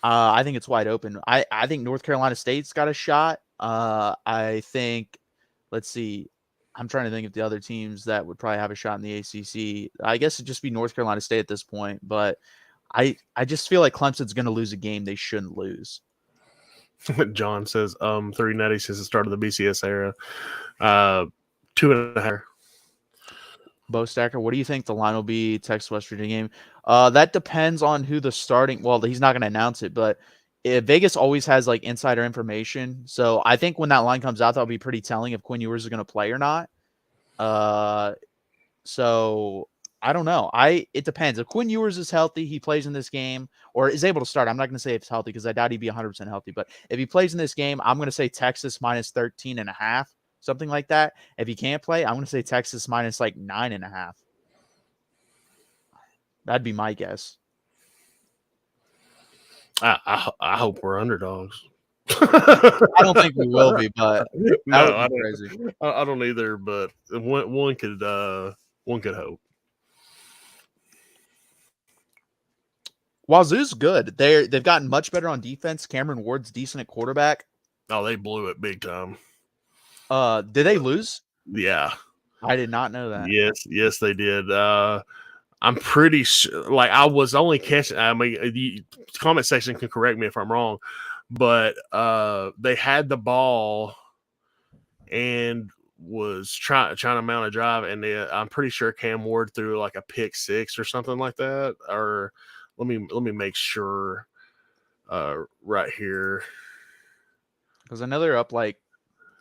I think it's wide open. I think North Carolina State's got a shot. I think, let's see. I'm trying to think of the other teams that would probably have a shot in the ACC. I guess it'd just be North Carolina State at this point. But I just feel like Clemson's going to lose a game they shouldn't lose. John says, 390 since the start of the BCS era. 2.5. Bo Stacker, what do you think the line will be Texas West Virginia game? That depends on who the starting. Well, he's not going to announce it, but Vegas always has like insider information. So I think when that line comes out, that'll be pretty telling if Quinn Ewers is going to play or not. So I don't know. It depends. If Quinn Ewers is healthy, he plays in this game or is able to start. I'm not going to say if it's healthy because I doubt he'd be 100% healthy. But if he plays in this game, I'm going to say Texas minus 13.5. Something like that. If he can't play, I'm going to say Texas minus like 9.5. That'd be my guess. I hope we're underdogs. I don't think we will be, but no, would be crazy. I don't either. But one could hope. Wazoo's good. They've gotten much better on defense. Cameron Ward's decent at quarterback. Oh, they blew it big time. Did they lose? Yeah. I did not know that. Yes, they did. I'm pretty sure. Like I was only catching. I mean, the comment section can correct me if I'm wrong, but they had the ball and was trying to mount a drive, and I'm pretty sure Cam Ward threw like a pick six or something like that. Or let me make sure. Right here, because I know they're up like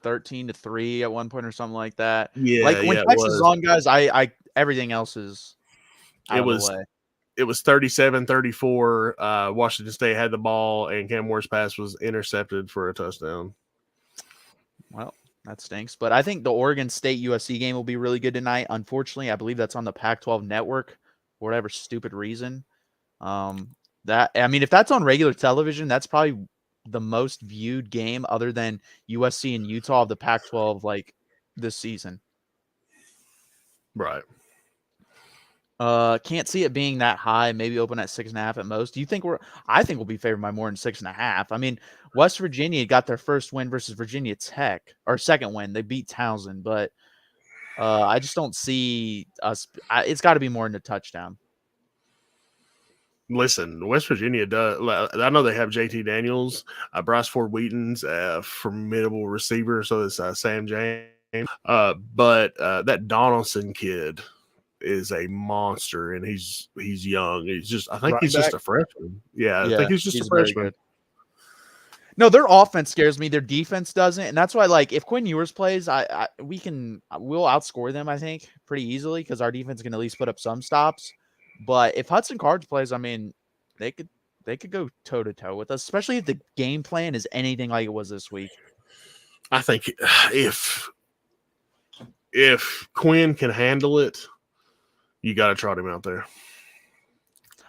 13-3 at one point or something like that. Yeah, like when Texas is on, guys, I everything else is out of the way. It was 37-34. Washington State had the ball, and Cam Ward's pass was intercepted for a touchdown. Well, that stinks. But I think the Oregon State USC game will be really good tonight. Unfortunately, I believe that's on the Pac-12 network for whatever stupid reason. If that's on regular television, that's probably the most viewed game other than USC and Utah of the Pac-12 like this season. Right. Can't see it being that high, maybe open at 6.5 at most. Do you think I think we'll be favored by more than 6.5. I mean, West Virginia got their first win versus Virginia Tech, or second win. They beat Townsend, but I just don't see us. It's got to be more than a touchdown. Listen, West Virginia does. I know they have JT Daniels, Bryce Ford Wheaton's a formidable receiver. So it's Sam James. But that Donaldson kid is a monster, and he's young. I think he's just a freshman. Yeah, I think he's just a freshman. No, their offense scares me. Their defense doesn't, and that's why, like, if Quinn Ewers plays, we'll outscore them. I think pretty easily because our defense can at least put up some stops. But if Hudson Cards plays, I mean, they could go toe to toe with us, especially if the game plan is anything like it was this week. I think if Quinn can handle it, you got to trot him out there.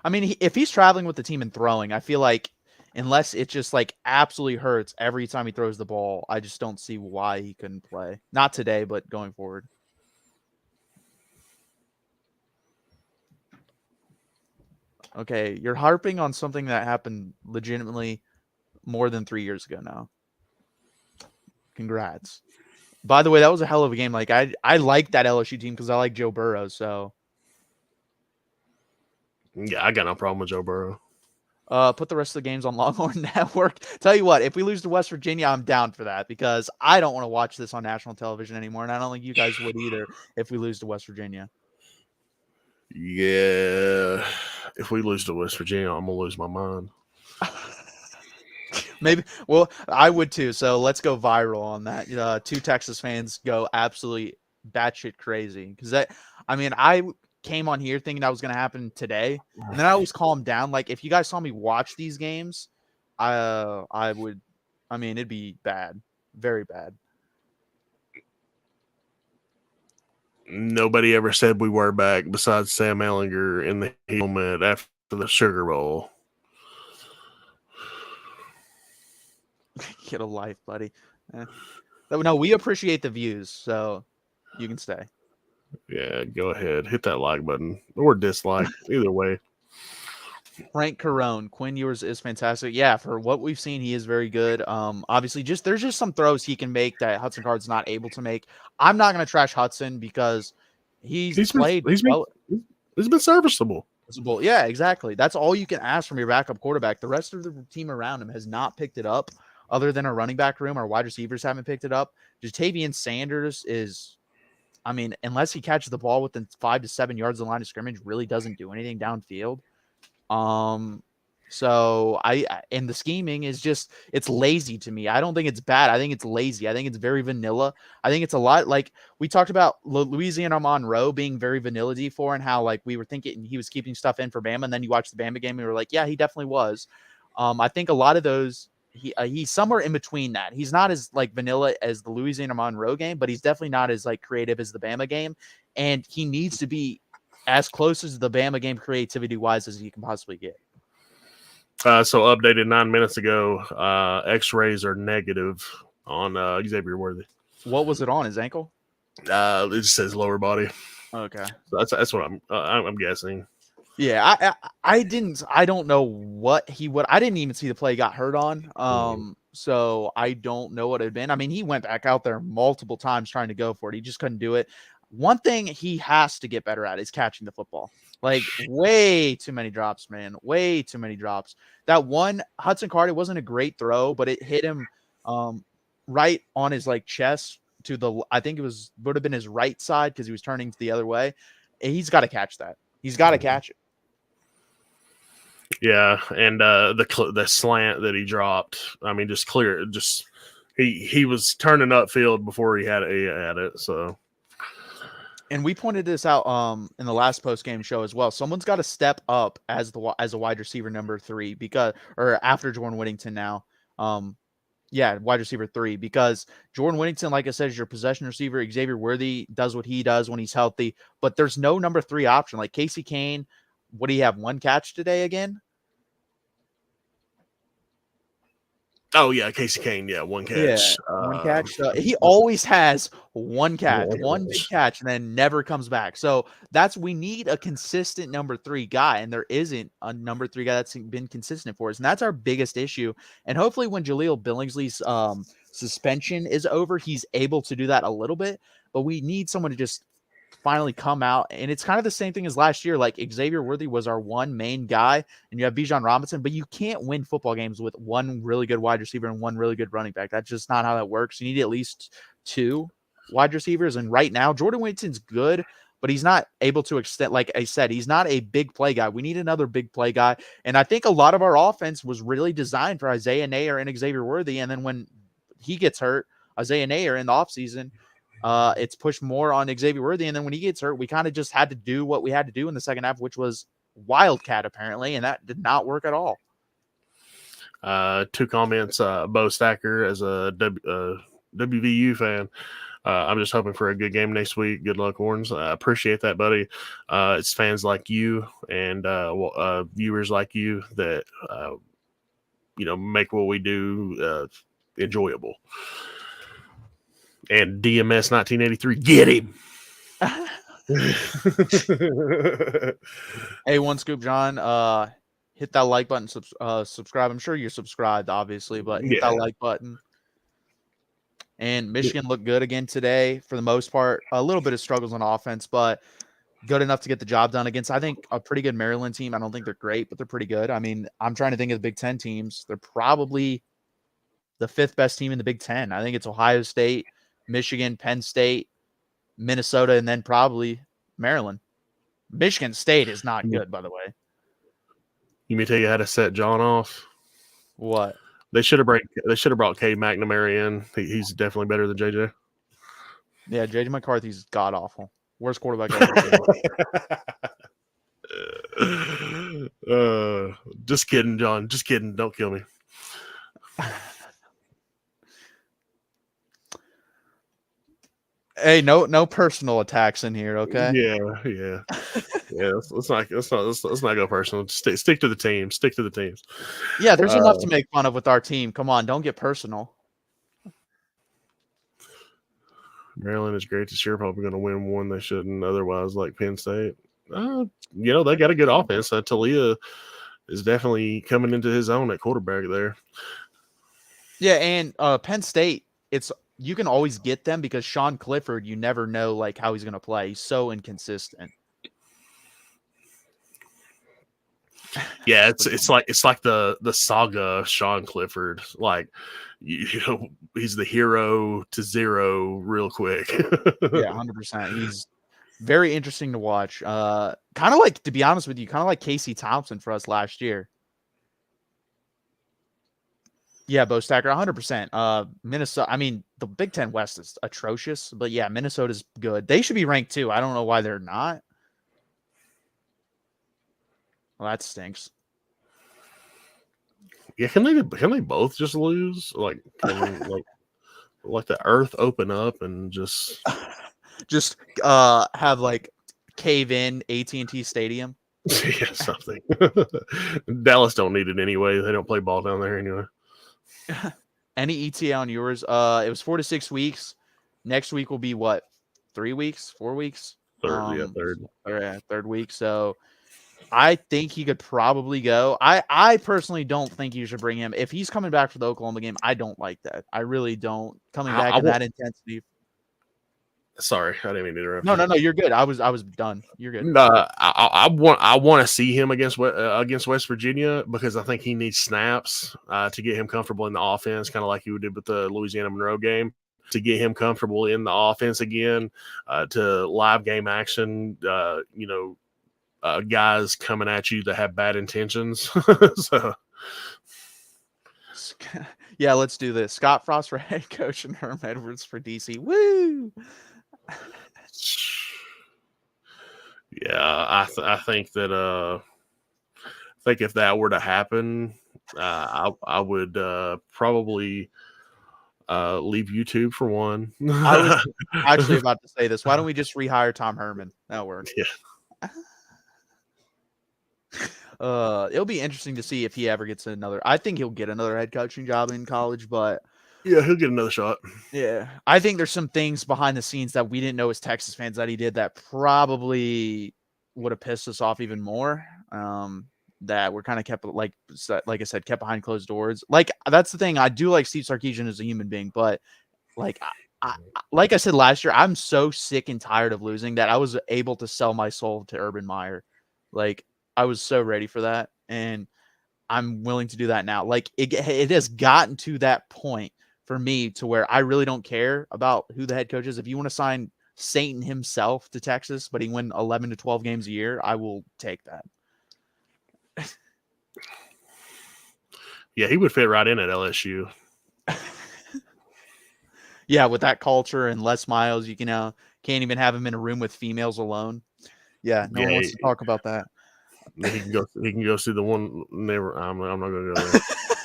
I mean, if he's traveling with the team and throwing, I feel like unless it just like absolutely hurts every time he throws the ball, I just don't see why he couldn't play. Not today, but going forward. Okay, you're harping on something that happened legitimately more than 3 years ago now. Congrats. By the way, that was a hell of a game. Like I like that LSU team because I like Joe Burrow. So yeah, I got no problem with Joe Burrow. Put the rest of the games on Longhorn Network. Tell you what, if we lose to West Virginia, I'm down for that because I don't want to watch this on national television anymore, and I don't think you guys would either if we lose to West Virginia. Yeah, if we lose to West Virginia, I'm gonna lose my mind. Maybe. Well, I would too. So let's go viral on that. Two Texas fans go absolutely batshit crazy because I came on here thinking that was going to happen today, and then I always calm down. Like if you guys saw me watch these games, I would. I mean, it'd be bad, very bad. Nobody ever said we were back besides Sam Ellinger in the moment after the Sugar Bowl. Get a life, buddy. No, we appreciate the views. So You can stay. Yeah, go ahead. Hit that like button or dislike. Either way. Frank Carone, Quinn Ewers is fantastic. Yeah, for what we've seen, he is very good. Obviously, there's just some throws he can make that Hudson Card's not able to make. I'm not going to trash Hudson because he's played well. He's been serviceable. Yeah, exactly. That's all you can ask from your backup quarterback. The rest of the team around him has not picked it up, other than our running back room. Our wide receivers haven't picked it up. Jatavian Sanders is, I mean, unless he catches the ball within 5 to 7 yards of the line of scrimmage, really doesn't do anything downfield. So and the scheming is just, it's lazy to me. I don't think it's bad. I think it's lazy. I think it's very vanilla. I think it's a lot like we talked about Louisiana Monroe being very vanilla D4 and how like we were thinking he was keeping stuff in for Bama, and then you watch the Bama game and we were like, yeah, he definitely was. I think a lot of those he's somewhere in between that. He's not as like vanilla as the Louisiana Monroe game, but he's definitely not as like creative as the Bama game, and he needs to be as close as the Bama game creativity wise as you can possibly get. So updated 9 minutes ago, X-rays are negative on Xavier Worthy. What was it on, his ankle? It just says lower body. Okay, so that's what I'm guessing. Yeah, I don't know what he would. I didn't even see the play he got hurt on. So I don't know what it had been. I mean, he went back out there multiple times trying to go for it. He just couldn't do it. One thing he has to get better at is catching the football. Like, way too many drops, man. Way too many drops. That one Hudson Card, it wasn't a great throw, but it hit him right on his like chest to the, I think it would have been his right side because he was turning the other way. He's got to catch that. He's got to catch it. Yeah, and the slant that he dropped, I mean, just clear, just he was turning upfield before he had it. So, and we pointed this out in the last post game show as well. Someone's got to step up as a wide receiver number 3 or after Jordan Whittington now. Wide receiver 3, because Jordan Whittington, like I said, is your possession receiver. Xavier Worthy does what he does when he's healthy, but there's no number 3 option. Like Casey Kane, what do you have? 1 catch today again? Oh yeah, Casey Kane, 1 catch. Yeah, 1 catch. He always has 1 catch, one big catch, and then never comes back. So we need a consistent number 3 guy, and there isn't a number 3 guy that's been consistent for us, and that's our biggest issue. And hopefully, when Jaleel Billingsley's suspension is over, he's able to do that a little bit. But we need someone to just finally come out, and it's kind of the same thing as last year. Like Xavier Worthy was our one main guy, and you have Bijan Robinson, but you can't win football games with one really good wide receiver and one really good running back. That's just not how that works. You need at least 2 wide receivers, and right now Jordan Whittington's good, but he's not able to extend. Like I said, he's not a big play guy. We need another big play guy, and I think a lot of our offense was really designed for Isaiah Nayer and Xavier Worthy, and then when he gets hurt, Isaiah Nayer in the offseason, it's pushed more on Xavier Worthy, and then when he gets hurt, we kind of just had to do what we had to do in the second half, which was Wildcat apparently, and that did not work at all. 2 comments. Bo Stacker, as a WVU fan, I'm just hoping for a good game next week. Good luck, Horns. I appreciate that, buddy. It's fans like you and viewers like you that make what we do enjoyable. And DMS 1983, get him. A1 Scoop John, hit that like button, subscribe. I'm sure you're subscribed, obviously, but hit that like button. And Michigan looked good again today for the most part. A little bit of struggles on offense, but good enough to get the job done against, I think, a pretty good Maryland team. I don't think they're great, but they're pretty good. I mean, I'm trying to think of the Big Ten teams. They're probably the 5th best team in the Big Ten. I think it's Ohio State, Michigan, Penn State, Minnesota, and then probably Maryland. Michigan State is not good, by the way. You may tell you how to set John off. What? They should have brought Cade McNamara in. He's definitely better than JJ. Yeah, JJ McCarthy's god awful. Worst quarterback ever. Just kidding, John. Just kidding. Don't kill me. Hey, no personal attacks in here, okay? Yeah. Let's not go personal. Stick to the team. Stick to the teams. Yeah, there's enough to make fun of with our team. Come on, don't get personal. Maryland is great this year. Probably going to win one they shouldn't otherwise, like Penn State. They got a good offense. Talia is definitely coming into his own at quarterback there. Yeah, and Penn State, you can always get them because Sean Clifford, you never know like how he's going to play. He's so inconsistent. Yeah, it's like the saga of Sean Clifford. Like, he's the hero to zero real quick. Yeah, 100%. He's very interesting to watch. Kind of like, to be honest with you, kind of like Casey Thompson for us last year. Yeah, Bo Stacker, 100%. Minnesota, I mean, the Big Ten West is atrocious, but yeah, Minnesota's good. They should be ranked too. I don't know why they're not. Well, that stinks. Yeah, can they both just lose? Like, like the earth open up and just have like cave in AT&T Stadium. Yeah, something. Dallas don't need it anyway. They don't play ball down there anyway. Any ETA on yours? It was 4 to 6 weeks. Next week will be what? 3 weeks? 4 weeks? Third. Third week. So I think he could probably go. I personally don't think you should bring him. If he's coming back for the Oklahoma game, I don't like that. I really don't. Coming back in that intensity. Sorry, I didn't mean to interrupt. No, you're good. I was done. You're good. I want to see him against West Virginia because I think he needs snaps to get him comfortable in the offense, kind of like you did with the Louisiana Monroe game, to get him comfortable in the offense again, to live game action. Guys coming at you that have bad intentions. So. Yeah, let's do this. Scott Frost for head coach and Herm Edwards for DC. Woo! Yeah, I think that if that were to happen, I would probably leave YouTube for one. I was actually about to say this. Why don't we just rehire Tom Herman? That'll work. Yeah. It'll be interesting to see if he ever gets another. I think he'll get another head coaching job in college, but yeah, he'll get another shot. Yeah, I think there's some things behind the scenes that we didn't know as Texas fans that he did that probably would have pissed us off even more. That we're kind of kept like I said, kept behind closed doors. Like that's the thing. I do like Steve Sarkisian as a human being, but like like I said last year, I'm so sick and tired of losing that I was able to sell my soul to Urban Meyer. Like I was so ready for that, and I'm willing to do that now. Like it has gotten to that point for me to where I really don't care about who the head coach is. If you want to sign Satan himself to Texas, but he win 11 to 12 games a year, I will take that. Yeah, he would fit right in at LSU. Yeah, with that culture and Les Miles, you can't even have him in a room with females alone. Yeah, no one wants to talk about that. He can go see the one. Never. I'm not gonna go there.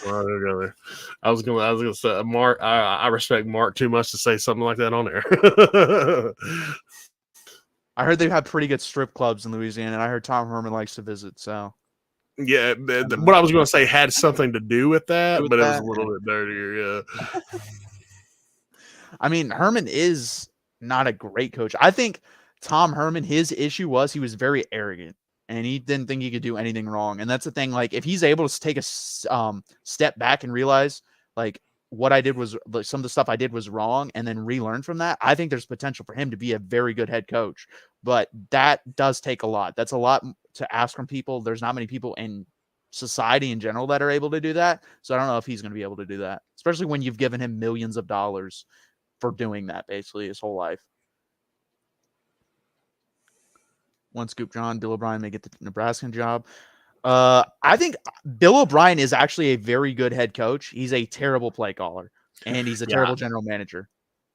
I'm not gonna go there. I was gonna say Mark. I respect Mark too much to say something like that on there. I heard they have pretty good strip clubs in Louisiana, and I heard Tom Herman likes to visit. So yeah, what I was gonna say had something to do with that, but it was a little bit dirtier. Yeah. I mean, Herman is not a great coach. I think Tom Herman, his issue was he was very arrogant. And he didn't think he could do anything wrong. And that's the thing. Like, if he's able to take a step back and realize, like, what I did was like, some of the stuff I did was wrong, and then relearn from that, I think there's potential for him to be a very good head coach. But that does take a lot. That's a lot to ask from people. There's not many people in society in general that are able to do that. So I don't know if he's going to be able to do that, especially when you've given him millions of dollars for doing that basically his whole life. One scoop, John. Bill O'Brien may get the Nebraskan job. I think Bill O'Brien is actually a very good head coach. He's a terrible play caller, and he's a terrible general manager.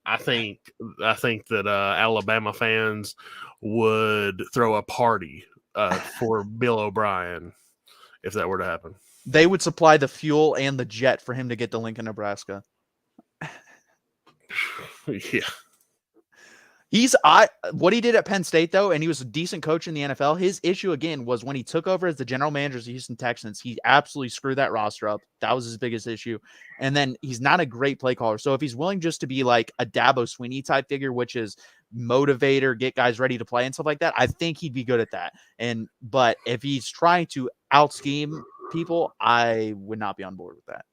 I think that Alabama fans would throw a party for Bill O'Brien if that were to happen. They would supply the fuel and the jet for him to get to Lincoln, Nebraska. Yeah. What he did at Penn State though, and he was a decent coach in the NFL. His issue again was when he took over as the general manager of the Houston Texans, he absolutely screwed that roster up. That was his biggest issue. And then he's not a great play caller. So if he's willing just to be like a Dabo Sweeney type figure, which is motivator, get guys ready to play and stuff like that, I think he'd be good at that. But if he's trying to out scheme people, I would not be on board with that.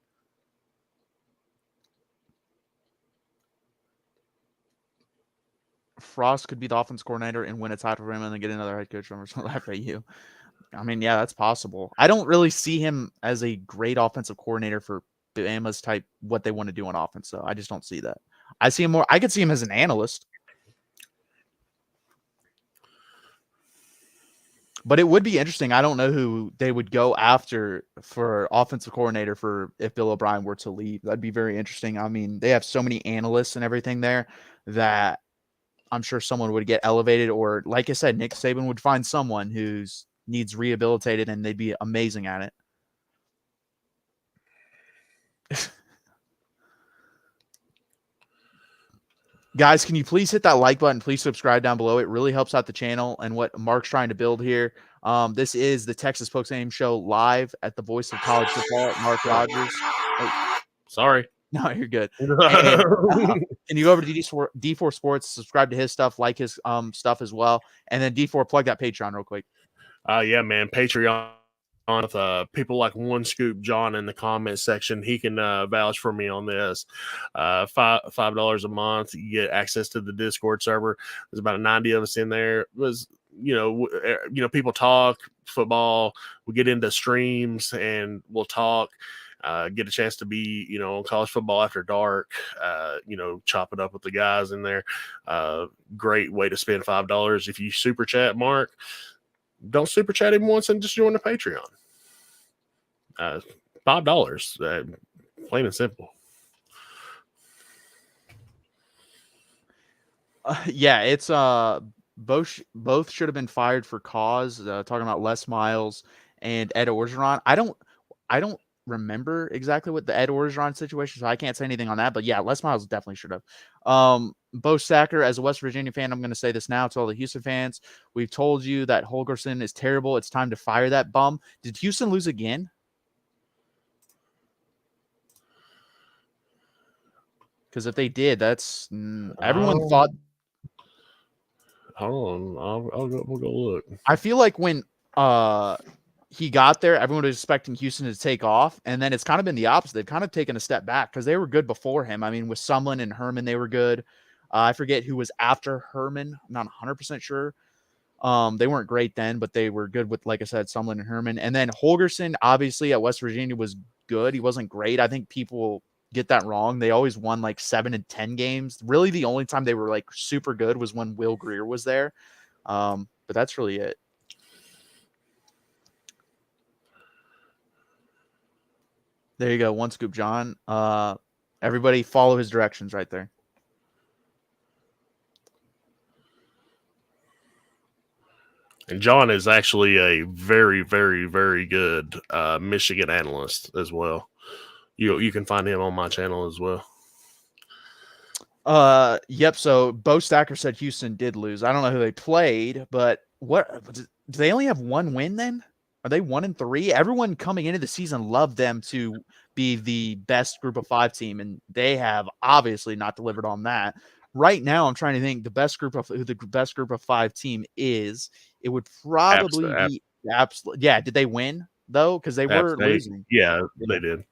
Frost could be the offense coordinator and win a title for him and then get another head coach from FAU. I mean, yeah, that's possible. I don't really see him as a great offensive coordinator for Bama's type, what they want to do on offense, though. I just don't see that. I see him more. I could see him as an analyst. But it would be interesting. I don't know who they would go after for offensive coordinator for if Bill O'Brien were to leave. That'd be very interesting. I mean, they have so many analysts and everything there that I'm sure someone would get elevated, or like I said, Nick Saban would find someone who's needs rehabilitated and they'd be amazing at it. Guys, can you please hit that like button? Please subscribe down below. It really helps out the channel and what Mark's trying to build here. This is the Texas Postgame Show live at the voice of college football, Mark Rogers. Oh, sorry. No, you're good. And, can you go over to D4 Sports, subscribe to his stuff, like his stuff as well, and then D4 plug that Patreon real quick. Yeah, man, Patreon with people like One Scoop John in the comment section. He can vouch for me on this. $5 a month, you get access to the Discord server. There's about 90 of us in there. It was people talk football. We get into streams and we'll talk. Get a chance to be, on college football after dark, chop it up with the guys in there. Great way to spend $5. If you super chat Mark, don't super chat him once and just join the Patreon. $5, plain and simple. Yeah, it's both should have been fired for cause. Talking about Les Miles and Ed Orgeron. I don't remember exactly what the Ed Orgeron situation, so I can't say anything on that. But yeah, Les Miles definitely should have. Bo Stacker, as a West Virginia fan, I'm going to say this now to all the Houston fans. We've told you that Holgorsen is terrible. It's time to fire that bum. Did Houston lose again? Because if they did, that's everyone thought. Hold on, we'll go look. I feel like when he got there, everyone was expecting Houston to take off, and then it's kind of been the opposite. They've kind of taken a step back because they were good before him. I mean, with Sumlin and Herman, they were good. I forget who was after Herman. I'm not 100% sure. They weren't great then, but they were good with, like I said, Sumlin and Herman. And then Holgorsen, obviously, at West Virginia was good. He wasn't great. I think people get that wrong. They always won like 7 and 10 games. Really, the only time they were like super good was when Will Grier was there. But that's really it. There you go. One Scoop John. Everybody follow his directions right there. And John is actually a very, very, very good Michigan analyst as well. You can find him on my channel as well. Yep. So Bo Stacker said Houston did lose. I don't know who they played, but do they only have one win then? Are they 1-3? Everyone coming into the season loved them to be the best group of 5 team, and they have obviously not delivered on that. Right now, I'm trying to think who the best group of 5 team is. It would probably be absolute. Yeah. Did they win though? Because they were losing. Yeah, they did.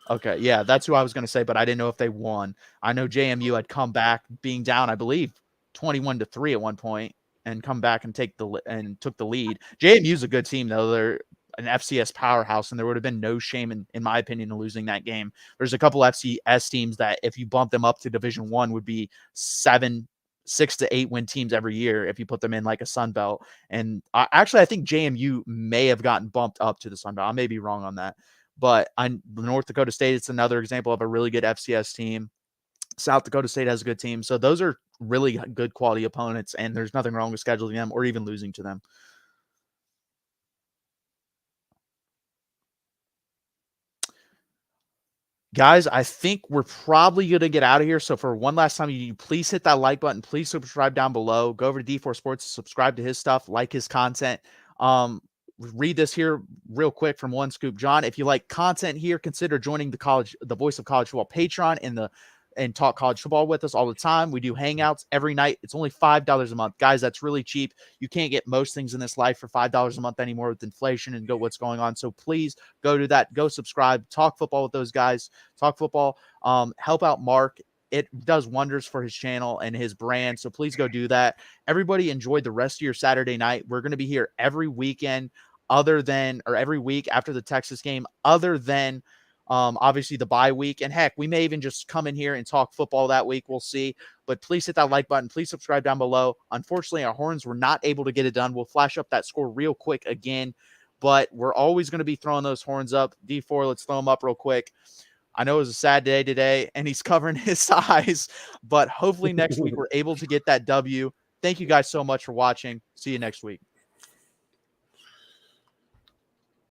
Okay, yeah, that's who I was going to say, but I didn't know if they won. I know JMU had come back being down, I believe, 21-3 at one point, and come back and took the lead. JMU's a good team though; they're an FCS powerhouse, and there would have been no shame, in my opinion, in losing that game. There's a couple FCS teams that, if you bump them up to Division I, would be 6 to 8 win teams every year if you put them in like a Sun Belt. And I think JMU may have gotten bumped up to the Sun Belt. I may be wrong on that. But North Dakota State, it's another example of a really good FCS team. South Dakota State has a good team. So those are really good quality opponents, and there's nothing wrong with scheduling them or even losing to them. Guys, I think we're probably going to get out of here. So for one last time, you please hit that like button. Please subscribe down below. Go over to D4 Sports, subscribe to his stuff, like his content. Read this here real quick from One Scoop. John, if you like content here, consider joining the Voice of College Football Patreon and talk college football with us all the time. We do hangouts every night. It's only $5 a month. Guys, that's really cheap. You can't get most things in this life for $5 a month anymore with inflation and what's going on. So please go do that. Go subscribe. Talk football with those guys. Talk football. Help out Mark. It does wonders for his channel and his brand. So please go do that. Everybody enjoy the rest of your Saturday night. We're going to be here every weekend every week after the Texas game, other than obviously the bye week. And heck, we may even just come in here and talk football that week. We'll see. But please hit that like button. Please subscribe down below. Unfortunately, our Horns were not able to get it done. We'll flash up that score real quick again. But we're always going to be throwing those Horns up. D4, let's throw them up real quick. I know it was a sad day today, and he's covering his eyes. But hopefully next week we're able to get that W. Thank you guys so much for watching. See you next week.